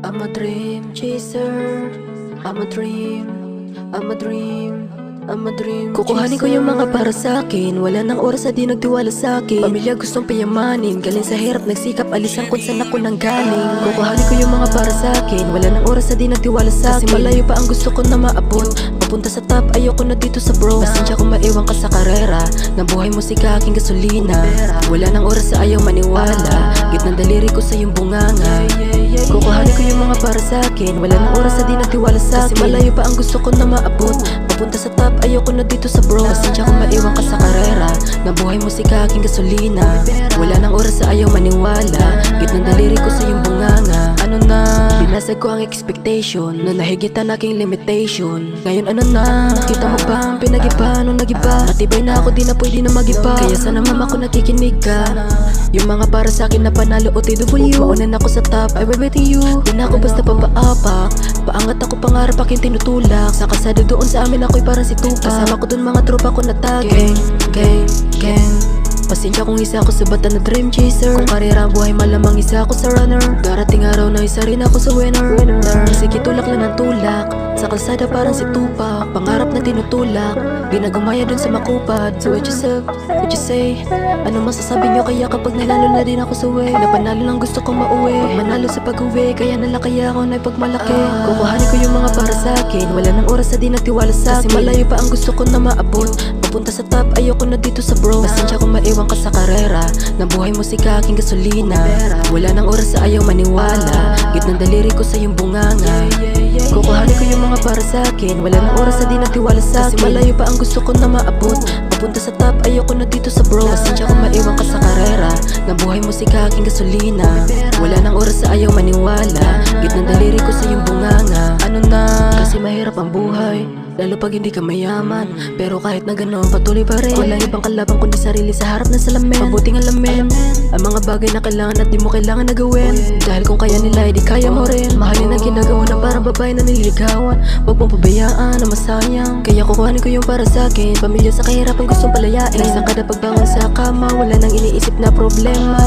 I'm a dream chaser. I'm a dream. I'm a dream. I'm a dream. Kukuhanin ko yung mga para sa akin. Wala nang oras na di nagtiwala sa akin. Pamilya gustong payamanin. Galing sa hirap nagsikap alisan kung saan ako nang galing. Kukuhanin ko yung mga para sa akin. Wala nang oras na di nagtiwala sa akin. Kasi malayo pa ang gusto ko na maabot. Papunta sa top, ayoko na dito sa bro. Pasensya kung maiwan ka sa karera. Nabuhay mo si kaking gasolina. Wala nang oras sa ayaw maniwala. Gitnang daliri ko sa iyong bunganga. Kukuhanin ko yung mga para sa akin. Wala nang oras na di nagtiwala sa akin. Kasi malayo pa ang gusto ko na maabot. Papunta sa top, ayoko na dito sa bro. Pasensya kung maiwan ka sa karera. Nabuhay mo si kaking gasolina. Wala nang oras sa ayaw maniwala. Gitnang daliri ko sa iyong bunganga. Ano na? Binasag ko ang expectation na nahigitan aking limitation. Ngayon ano na? Nakita mo ba ang pinag-iba nung nag-iba? Matibay na ako, di na pwede na mag-iba. Kaya sana mama ko nakikinig ka. Yung mga para sa akin na panalo o TW. Maunan ako sa top, I will waiting you. Di na ako basta papaapak. Paangat ako pangarap aking tinutulak. Sa kasado doon sa amin ako'y parang si Tupac. Kasama ko dun mga tropa ko na tag. Gang, gang, gang. Pasensya kung isa ako sa bata na dream chaser. Kung karera ang buhay malamang isa ako sa runner. Darating araw na isa rin ako sa winner. Sige tulak lang ng tulak. Sa kalsada parang si Tupac. Pangarap na tinutulak. Ginagumaya dun sa makupad. So what you say? What you say? Ano masasabi nyo kaya kapag nalalo na din ako sa way? Napanalo lang gusto kong mauwi. Pag manalo sa pag-uwi, kaya nalakaya ako na ipagmalaki. Kukuhanin ko yung mga para sa akin. Wala nang oras na di nagtiwala sa akin. Kasi malayo pa ang gusto ko na maabot. Papunta sa top, ayoko na dito sa bro. Pasensya kung maiwan ka sa karera. Nabuhay mo si kaking gasolina. Wala nang oras sa ayaw maniwala. Gitnang daliri ko sa iyong bunganga. Kukuhanin ko yung mga para sa akin. Wala nang oras na di nagtiwala sa akin. Kasi malayo pa ang gusto ko na maabot. Papunta sa top, ayoko na dito sa bro. Pasensya kung maiwan ka sa karera. Nabuhay mo si kaking gasolina. Wala nang oras sa ayaw maniwala. Gitnang daliri ko sa iyong bunganga. Ano na? Kasi mahirap ang buhay, lalo pag hindi ka mayaman. Pero kahit na ganoon, patuloy pa rin. Walang ibang kalaban kundi sarili sa harap ng salamin. Mabuting alamin ang mga bagay na kailangan at di mo kailangan na gawin. Dahil kung kaya nila, di kaya mo rin. Mahalin ang ginagawa na parang babae na nililigawan. Huwag mong pabayaan na masayang. Kaya kukuhanin ko yung para sa akin. Pamilya sa kahirapan gustong palayain. Isang kada pagbangon sa kama, wala nang iniisip na problema.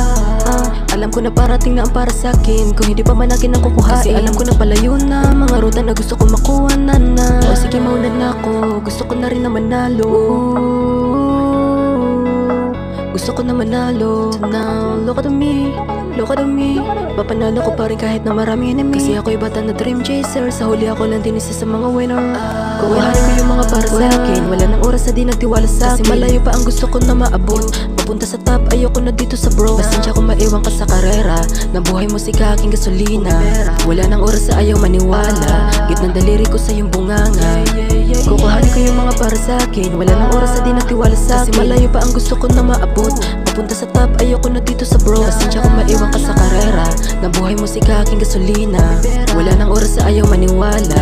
Alam ko na parating na ang para sa akin. Kung hindi pa man akin ang kukuhain. Kasi alam ko na palayo na mga ruta na gusto ko makuha na. O sige mauna na ako, gusto ko na rin na manalo. Gusto ko na manalo. Now, look at me, look at me. Papanalo ko pa rin kahit na maraming enemy. Kasi ako'y bata na dream chaser. Sa huli ako lang din isa sa mga winner. Kukuhanin ko yung mga para sa akin. Wala nang oras na di nagtiwala sa akin. Kasi malayo pa ang gusto ko na maabot. Papunta sa top, ayoko na dito sa bro. Pasensya kung maiwan ka sa karera. Nabuhay mo si kaking gasolina. Wala nang oras sa ayaw maniwala. Gitnang daliri ko sa iyong bunganga. Kukuhanin ko yung mga para sa akin. Wala nang oras na di nagtiwala sa akin. Kasi malayo pa ang gusto ko na maabot. Papunta sa top, ayoko na dito sa bro. Pasensya kung maiwan ka sa karera. Nabuhay mo si kaking gasolina. Wala nang oras sa ayaw maniwala.